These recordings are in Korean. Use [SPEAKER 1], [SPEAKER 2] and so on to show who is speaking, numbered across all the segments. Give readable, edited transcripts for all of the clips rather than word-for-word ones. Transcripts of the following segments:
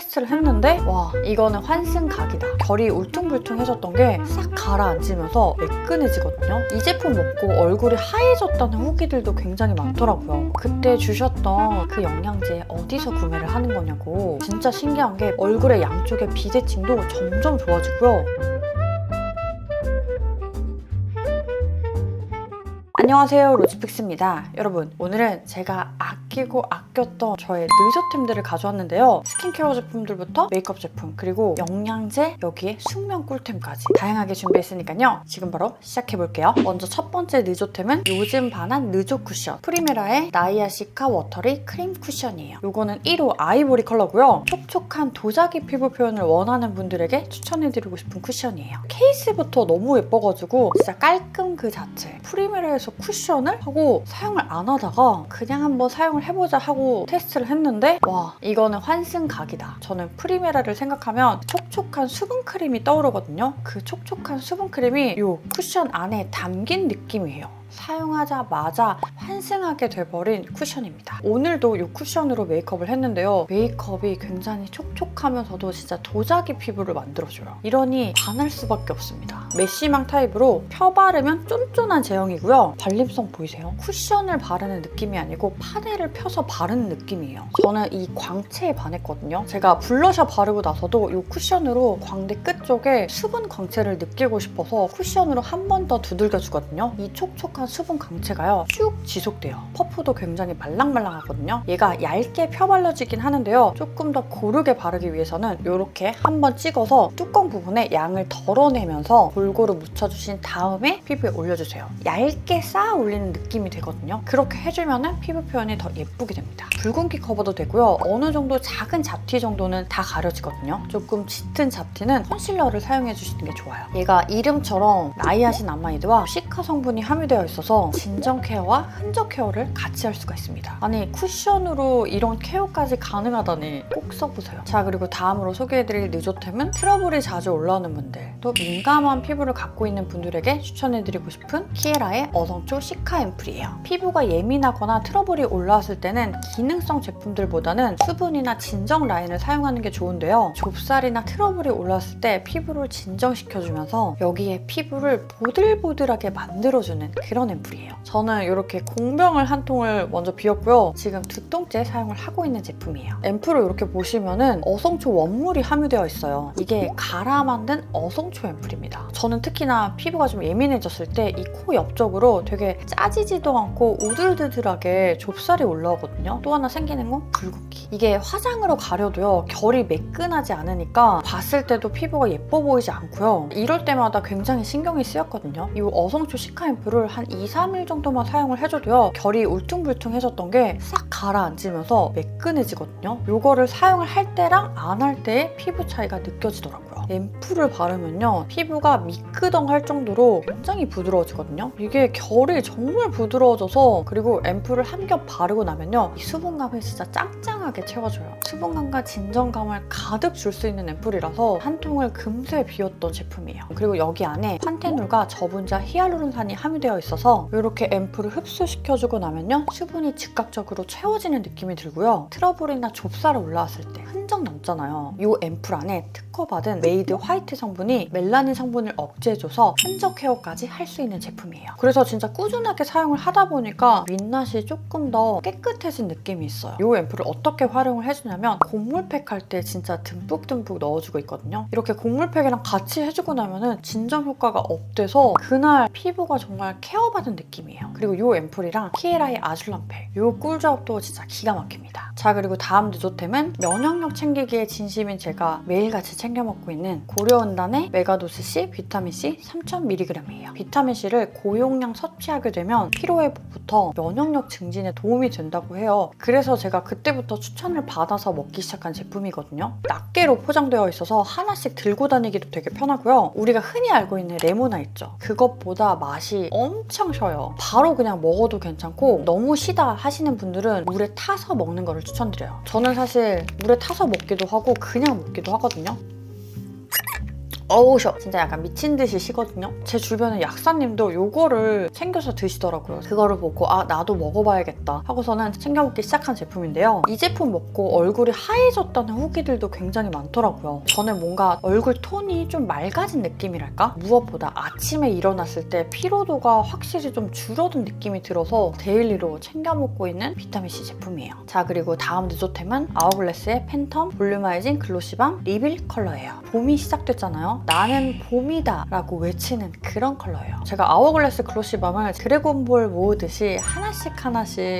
[SPEAKER 1] 테스트를 했는데 와, 이거는 환승각이다. 결이 울퉁불퉁해졌던 게 싹 가라앉으면서 매끈해지거든요. 이 제품 먹고 얼굴이 하얘졌다는 후기들도 굉장히 많더라고요. 그때 주셨던 그 영양제 어디서 구매를 하는 거냐고. 진짜 신기한 게 얼굴의 양쪽의 비대칭도 점점 좋아지고요. 안녕하세요, 로즈픽스입니다. 여러분, 오늘은 제가 아끼고 아꼈던 저의 느조템들을 가져왔는데요. 스킨케어 제품들부터 메이크업 제품, 그리고 영양제, 여기에 숙면 꿀템까지 다양하게 준비했으니까요. 지금 바로 시작해볼게요. 먼저 첫 번째 느조템은 요즘 반한 느조 쿠션, 프리메라의 나이아시카 워터리 크림 쿠션이에요. 요거는 1호 아이보리 컬러고요. 촉촉한 도자기 피부 표현을 원하는 분들에게 추천해드리고 싶은 쿠션이에요. 케이스부터 너무 예뻐가지고 진짜 깔끔 그 자체. 프리메라에서 쿠션을 하고 사용을 안 하다가 그냥 한번 사용을 해보자 하고 테스트를 했는데 와, 이거는 환승각이다. 저는 프리메라를 생각하면 촉촉한 수분크림이 떠오르거든요. 그 촉촉한 수분크림이 이 쿠션 안에 담긴 느낌이에요. 사용하자마자 환승하게 돼버린 쿠션입니다. 오늘도 이 쿠션으로 메이크업을 했는데요. 메이크업이 굉장히 촉촉하면서도 진짜 도자기 피부를 만들어줘요. 이러니 반할 수밖에 없습니다. 메쉬망 타입으로 펴 바르면 쫀쫀한 제형이고요. 발림성 보이세요? 쿠션을 바르는 느낌이 아니고 파데를 펴서 바르는 느낌이에요. 저는 이 광채에 반했거든요. 제가 블러셔 바르고 나서도 이 쿠션으로 광대 끝 쪽에 수분 광채를 느끼고 싶어서 쿠션으로 한 번 더 두들겨주거든요. 이 촉촉한 수분 광채가요 쭉 지속돼요. 퍼프도 굉장히 말랑말랑하거든요. 얘가 얇게 펴발라지긴 하는데요. 조금 더 고르게 바르기 위해서는 이렇게 한번 찍어서 뚜껑 부분에 양을 덜어내면서 골고루 묻혀주신 다음에 피부에 올려주세요. 얇게 쌓아 올리는 느낌이 되거든요. 그렇게 해주면 피부 표현이 더 예쁘게 됩니다. 붉은기 커버도 되고요. 어느 정도 작은 잡티 정도는 다 가려지거든요. 조금 짙은 잡티는 컨실러를 사용해주시는 게 좋아요. 얘가 이름처럼 나이아신아마이드와 시카 성분이 함유되어 있어서 진정 케어와 흔적 케어를 같이 할 수가 있습니다. 아니, 쿠션으로 이런 케어까지 가능하다니 꼭 써보세요. 자, 그리고 다음으로 소개해드릴 느조템은 트러블이 자주 올라오는 분들, 또 민감한 피부를 갖고 있는 분들에게 추천해드리고 싶은 키에라의 어성초 시카 앰플이에요. 피부가 예민하거나 트러블이 올라왔을 때는 기능성 제품들보다는 수분이나 진정 라인을 사용하는 게 좋은데요. 좁쌀이나 트러블이 올라왔을 때 피부를 진정시켜주면서 여기에 피부를 보들보들하게 만들어주는 그런 앰플이에요. 저는 이렇게 공병을 한 통을 먼저 비웠고요. 지금 2통째 사용을 하고 있는 제품이에요. 앰플을 이렇게 보시면은 어성초 원물이 함유되어 있어요. 이게 갈아 만든 어성초 앰플입니다. 저는 특히나 피부가 좀 예민해졌을 때 이 코 옆쪽으로 되게 짜지지도 않고 우들드들하게 좁쌀이 올라오거든요. 또 하나 생기는 건 붉은기. 이게 화장으로 가려도요. 결이 매끈하지 않으니까 봤을 때도 피부가 예뻐 보이지 않고요. 이럴 때마다 굉장히 신경이 쓰였거든요. 이 어성초 시카 앰플을 한 2-3일 정도만 사용을 해줘도요. 결이 울퉁불퉁해졌던 게 싹 가라앉으면서 매끈해지거든요. 이거를 사용을 할 때랑 안 할 때의 피부 차이가 느껴지더라고요. 앰플을 바르면요. 피부가 미끄덩할 정도로 굉장히 부드러워지거든요. 이게 결이 정말 부드러워져서 그리고 앰플을 한 겹 바르고 나면요. 이 수분감을 진짜 짱짱하게 채워줘요. 수분감과 진정감을 가득 줄 수 있는 앰플이라서 한 통을 금세 비웠던 제품이에요. 그리고 여기 안에 판테놀과 저분자 히알루론산이 함유되어 있어서 이렇게 앰플을 흡수시켜주고 나면요. 수분이 즉각적으로 채워지는 느낌이 들고요. 트러블이나 좁쌀이 올라왔을 때 흔적 남잖아요. 이 앰플 안에 특허받은 메이드 화이트 성분이 멜라닌 성분을 억제해줘서 흔적 케어까지 할 수 있는 제품이에요. 그래서 진짜 꾸준하게 사용을 하다 보니까 윗낫이 조금 더 깨끗해진 느낌이 있어요. 이 앰플을 어떻게 활용을 해주냐면 곡물팩 할 때 진짜 듬뿍듬뿍 넣어주고 있거든요. 이렇게 곡물팩이랑 같이 해주고 나면은 진정 효과가 업돼서 그날 피부가 정말 케어받은 느낌이에요. 그리고 이 앰플이랑 키에라의 아줄람팩, 이 꿀조합도 진짜 기가 막힙니다. 자, 그리고 다음 느조템은 면역력 챙기기에 진심인 제가 매일같이 챙겨 먹고 있는 고려은단의 메가도스-C 비타민C 3000mg이에요. 비타민C를 고용량 섭취하게 되면 피로회복부터 면역력 증진에 도움이 된다고 해요. 그래서 제가 그때부터 추천을 받아서 먹기 시작한 제품이거든요. 낱개로 포장되어 있어서 하나씩 들고 다니기도 되게 편하고요. 우리가 흔히 알고 있는 레모나 있죠? 그것보다 맛이 엄청 셔요. 바로 그냥 먹어도 괜찮고 너무 시다 하시는 분들은 물에 타서 먹는 거를 추천드려요. 저는 사실 물에 타서 먹기도 하고 그냥 먹기도 하거든요. 어우 셔. 진짜 약간 미친 듯이 시거든요. 제 주변에 약사님도 요거를 챙겨서 드시더라고요. 그거를 보고 아 나도 먹어봐야겠다 하고서는 챙겨 먹기 시작한 제품인데요. 이 제품 먹고 얼굴이 하얘졌다는 후기들도 굉장히 많더라고요. 저는 뭔가 얼굴 톤이 좀 맑아진 느낌이랄까? 무엇보다 아침에 일어났을 때 피로도가 확실히 좀 줄어든 느낌이 들어서 데일리로 챙겨 먹고 있는 비타민C 제품이에요. 자, 그리고 다음 느조템은 아워글래스의 팬텀 볼루마이징 글로시밤 리빌 컬러예요. 봄이 시작됐잖아요. 나는 봄이다 라고 외치는 그런 컬러예요. 제가 아워글래스 글로시밤을 드래곤볼 모으듯이 하나씩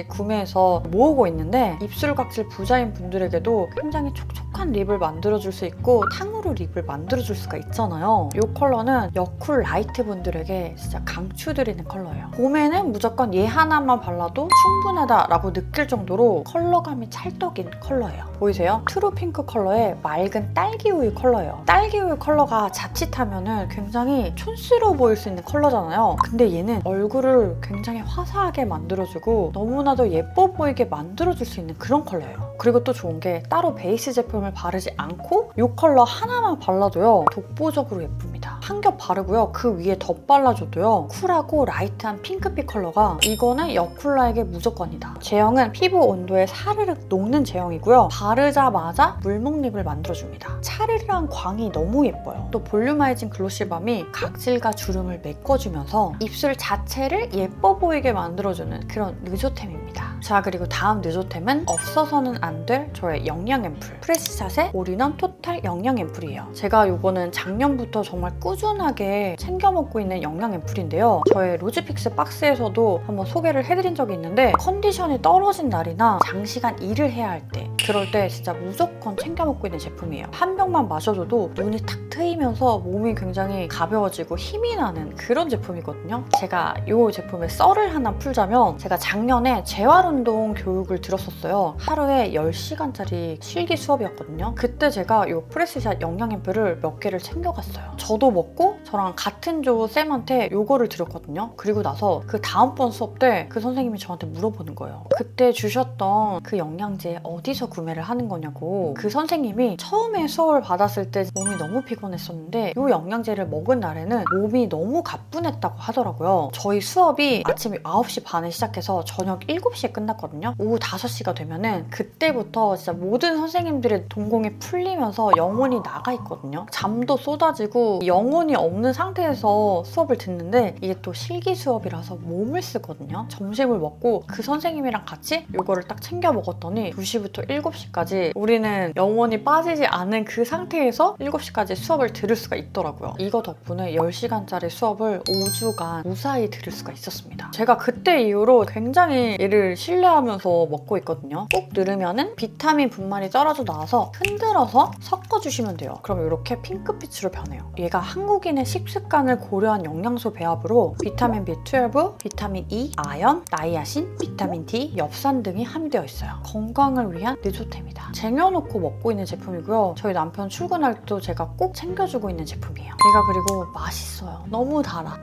[SPEAKER 1] 구매해서 모으고 있는데 입술 각질 부자인 분들에게도 굉장히 촉촉한 립을 만들어줄 수 있고 탕후루 립을 만들어줄 수가 있잖아요. 이 컬러는 여쿨 라이트 분들에게 진짜 강추드리는 컬러예요. 봄에는 무조건 얘 하나만 발라도 충분하다라고 느낄 정도로 컬러감이 찰떡인 컬러예요. 보이세요? 트루 핑크 컬러의 맑은 딸기 우유 컬러예요. 딸기 우유 컬러가 자칫하면 굉장히 촌스러워 보일 수 있는 컬러잖아요. 근데 얘는 얼굴을 굉장히 화사하게 만들어주고 너무나도 예뻐 보이게 만들어줄 수 있는 그런 컬러예요. 그리고 또 좋은 게 따로 베이스 제품을 바르지 않고 이 컬러 하나만 발라도요 독보적으로 예쁩니다. 한 겹 바르고요 그 위에 덧 발라줘도요 쿨하고 라이트한 핑크빛 컬러가 이거는 여쿨라에게 무조건이다. 제형은 피부 온도에 사르륵 녹는 제형이고요. 바르자마자 물먹립을 만들어줍니다. 차르르한 광이 너무 예뻐요. 또 볼루마이징 글로시밤이 각질과 주름을 메꿔주면서 입술 자체를 예뻐 보이게 만들어주는 그런 느조템입니다. 자, 그리고 다음 느조템은 없어서는 안 될 저의 영양 앰플 프레시샷의 올인원 토탈 영양 앰플이에요. 제가 이거는 작년부터 정말 꾸준하게 챙겨 먹고 있는 영양 앰플인데요. 저의 로즈픽스 박스에서도 한번 소개를 해드린 적이 있는데 컨디션이 떨어진 날이나 장시간 일을 해야 할 때 그럴 때 진짜 무조건 챙겨 먹고 있는 제품이에요. 한 병만 마셔줘도 눈이 탁 트이면서 몸이 굉장히 가벼워지고 힘이 나는 그런 제품이거든요. 제가 이 제품의 썰을 하나 풀자면 제가 작년에 재활운동 교육을 들었었어요. 하루에 10시간짜리 실기 수업이었거든요. 그때 제가 이 프레시샷 영양 앰플을 몇 개를 챙겨갔어요. 저도 먹고 저랑 같은 조 쌤한테 이거를 드렸거든요. 그리고 나서 그 다음번 수업 때 그 선생님이 저한테 물어보는 거예요. 그때 주셨던 그 영양제 어디서 구매를 하는 거냐고. 그 선생님이 처음에 수업을 받았을 때 몸이 너무 피곤했었는데 이 영양제를 먹은 날에는 몸이 너무 가뿐했다고 하더라고요. 저희 수업이 아침 9시 반에 시작해서 저녁 7시에 끝났거든요. 오후 5시가 되면은 그때부터 진짜 모든 선생님들의 동공이 풀리면서 영혼이 나가 있거든요. 잠도 쏟아지고 영혼이 없는 상태에서 수업을 듣는데 이게 또 실기 수업이라서 몸을 쓰거든요. 점심을 먹고 그 선생님이랑 같이 이거를 딱 챙겨 먹었더니 2시부터 7시까지 우리는 영혼이 빠지지 않은 그 상태에서 7시까지 수업을 들을 수가 있더라고요. 이거 덕분에 10시간짜리 수업을 5주간 무사히 들을 수가 있었습니다. 제가 그때 이후로 굉장히 얘를 신뢰하면서 먹고 있거든요. 꼭 누르면은 비타민 분말이 떨어져 나와서 흔들어서 섞어주시면 돼요. 그럼 이렇게 핑크빛으로 변해요. 얘가 한국인의 식습관을 고려한 영양소 배합으로 비타민 B12, 비타민 E, 아연, 나이아신, 비타민 D, 엽산 등이 함유되어 있어요. 건강을 위한 느조템이다. 쟁여놓고 먹고 있는 제품이고요. 저희 남편 출근할 때도 제가 꼭 챙겨주고 있는 제품이에요. 얘가 그리고 맛있어요. 너무 달아.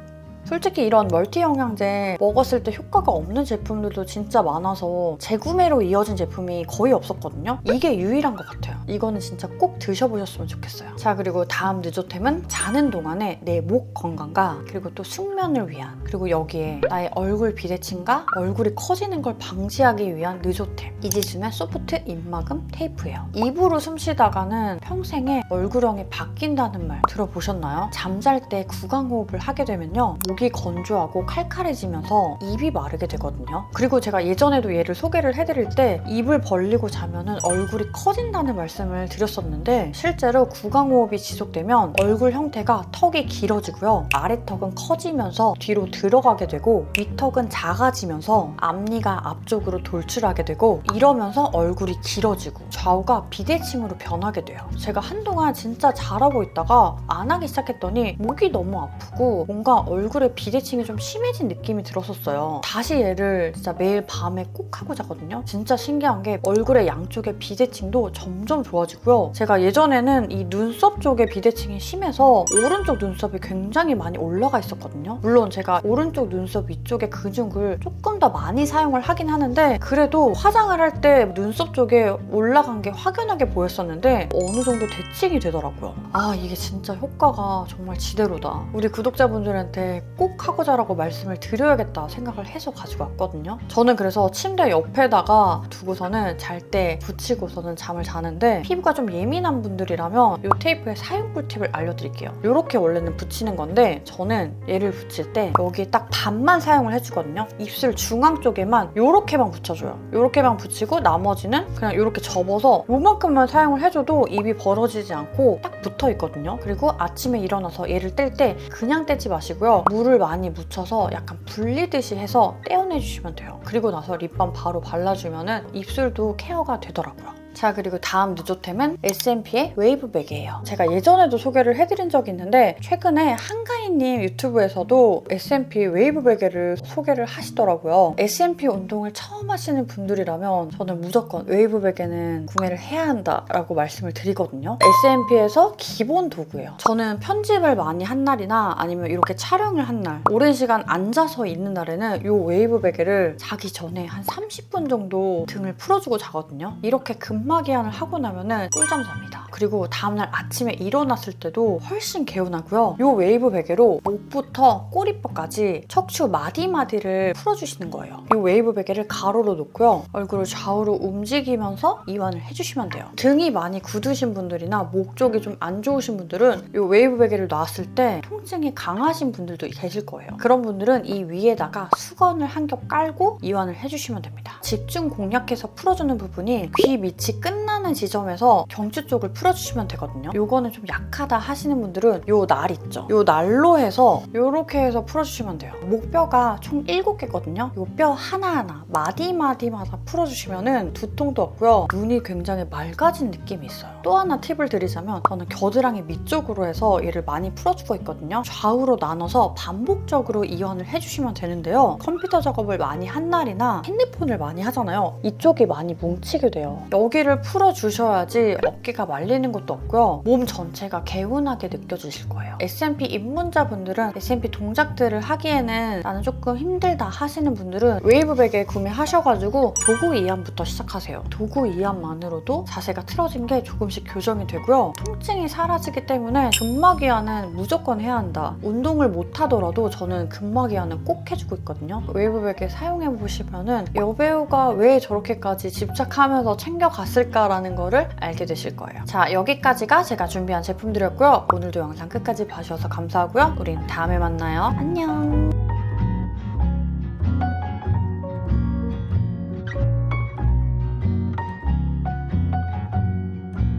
[SPEAKER 1] 솔직히 이런 멀티 영양제 먹었을 때 효과가 없는 제품들도 진짜 많아서 재구매로 이어진 제품이 거의 없었거든요. 이게 유일한 것 같아요. 이거는 진짜 꼭 드셔보셨으면 좋겠어요. 자, 그리고 다음 느조템은 자는 동안에 내 목 건강과 그리고 또 숙면을 위한 그리고 여기에 나의 얼굴 비대칭과 얼굴이 커지는 걸 방지하기 위한 느조템 이지순의 소프트 입막음 테이프예요. 입으로 숨 쉬다가는 평생에 얼굴형이 바뀐다는 말 들어보셨나요? 잠잘 때 구강호흡을 하게 되면요. 목이 건조하고 칼칼해지면서 입이 마르게 되거든요. 그리고 제가 예전에도 얘를 소개를 해드릴 때 입을 벌리고 자면은 얼굴이 커진다는 말씀을 드렸었는데 실제로 구강호흡이 지속되면 얼굴 형태가 턱이 길어지고요. 아래턱은 커지면서 뒤로 들어가게 되고 윗턱은 작아지면서 앞니가 앞쪽으로 돌출하게 되고 이러면서 얼굴이 길어지고 좌우가 비대칭으로 변하게 돼요. 제가 한동안 진짜 잘하고 있다가 안 하기 시작했더니 목이 너무 아프고 뭔가 얼굴에 얼굴에 비대칭이 좀 심해진 느낌이 들었었어요. 다시 얘를 진짜 매일 밤에 꼭 하고 자거든요. 진짜 신기한 게 얼굴의 양쪽의 비대칭도 점점 좋아지고요. 제가 예전에는 이 눈썹 쪽에 비대칭이 심해서 오른쪽 눈썹이 굉장히 많이 올라가 있었거든요. 물론 제가 오른쪽 눈썹 위쪽의 근육을 조금 더 많이 사용을 하긴 하는데 그래도 화장을 할 때 눈썹 쪽에 올라간 게 확연하게 보였었는데 어느 정도 대칭이 되더라고요. 아, 이게 진짜 효과가 정말 지대로다. 우리 구독자분들한테 꼭 하고 자라고 말씀을 드려야겠다 생각을 해서 가지고 왔거든요. 저는 그래서 침대 옆에다가 두고서는 잘 때 붙이고서는 잠을 자는데 피부가 좀 예민한 분들이라면 이 테이프의 사용 꿀팁을 알려드릴게요. 이렇게 원래는 붙이는 건데 저는 얘를 붙일 때 여기에 딱 반만 사용을 해주거든요. 입술 중앙 쪽에만 이렇게만 붙여줘요. 이렇게만 붙이고 나머지는 그냥 이렇게 접어서 요만큼만 사용을 해줘도 입이 벌어지지 않고 딱 붙어 있거든요. 그리고 아침에 일어나서 얘를 뗄 때 그냥 떼지 마시고요. 물을 많이 묻혀서 약간 불리듯이 해서 떼어내주시면 돼요. 그리고 나서 립밤 바로 발라주면 입술도 케어가 되더라고요. 자, 그리고 다음 누조템은 S&P의 웨이브백이에요. 제가 예전에도 소개를 해드린 적이 있는데 최근에 한가인님 유튜브에서도 S&P 웨이브백을 소개를 하시더라고요. S&P 운동을 처음 하시는 분들이라면 저는 무조건 웨이브백에는 구매를 해야 한다라고 말씀을 드리거든요. S&P에서 기본 도구예요. 저는 편집을 많이 한 날이나 아니면 이렇게 촬영을 한 날, 오랜 시간 앉아서 있는 날에는 이 웨이브백을 자기 전에 한 30분 정도 등을 풀어주고 자거든요. 이렇게 근막이완을 하고 나면은 꿀잠 잡니다. 그리고 다음날 아침에 일어났을 때도 훨씬 개운하고요. 이 웨이브 베개로 목부터 꼬리뼈까지 척추 마디마디를 풀어주시는 거예요. 이 웨이브 베개를 가로로 놓고요. 얼굴을 좌우로 움직이면서 이완을 해주시면 돼요. 등이 많이 굳으신 분들이나 목 쪽이 좀 안 좋으신 분들은 이 웨이브 베개를 놨을 때 통증이 강하신 분들도 계실 거예요. 그런 분들은 이 위에다가 수건을 한 겹 깔고 이완을 해주시면 됩니다. 집중 공략해서 풀어주는 부분이 귀 밑이 끝나는 지점에서 경추 쪽을 풀어주시면 되거든요. 요거는 좀 약하다 하시는 분들은 요 날 있죠. 요 날로 해서 요렇게 해서 풀어주시면 돼요. 목뼈가 총 7개거든요. 요 뼈 하나하나 마디마디마다 풀어주시면은 두통도 없고요. 눈이 굉장히 맑아진 느낌이 있어요. 또 하나 팁을 드리자면 저는 겨드랑이 밑쪽으로 해서 얘를 많이 풀어주고 있거든요. 좌우로 나눠서 반복적으로 이완을 해주시면 되는데요. 컴퓨터 작업을 많이 한 날이나 핸드폰을 많이 하잖아요. 이쪽이 많이 뭉치게 돼요. 여기를 풀어주셔야지 어깨가 말리는 것도 없고요. 몸 전체가 개운하게 느껴지실 거예요. S&P 입문자분들은 S&P 동작들을 하기에는 나는 조금 힘들다 하시는 분들은 웨이브백에 구매하셔가지고 도구 이완부터 시작하세요. 도구 이완만으로도 자세가 틀어진 게 조금씩 교정이 되고요. 통증이 사라지기 때문에 근막 이완은 무조건 해야 한다. 운동을 못하더라도 저는 근막 이완은 꼭 해주고 있거든요. 웨이브백에 사용해보시면은 여배우가 왜 저렇게까지 집착하면서 챙겨갔을까라는 거를 알게 되실 거예요. 자, 여기까지가 제가 준비한 제품들이었고요. 오늘도 영상 끝까지 봐주셔서 감사하고요. 우린 다음에 만나요. 안녕.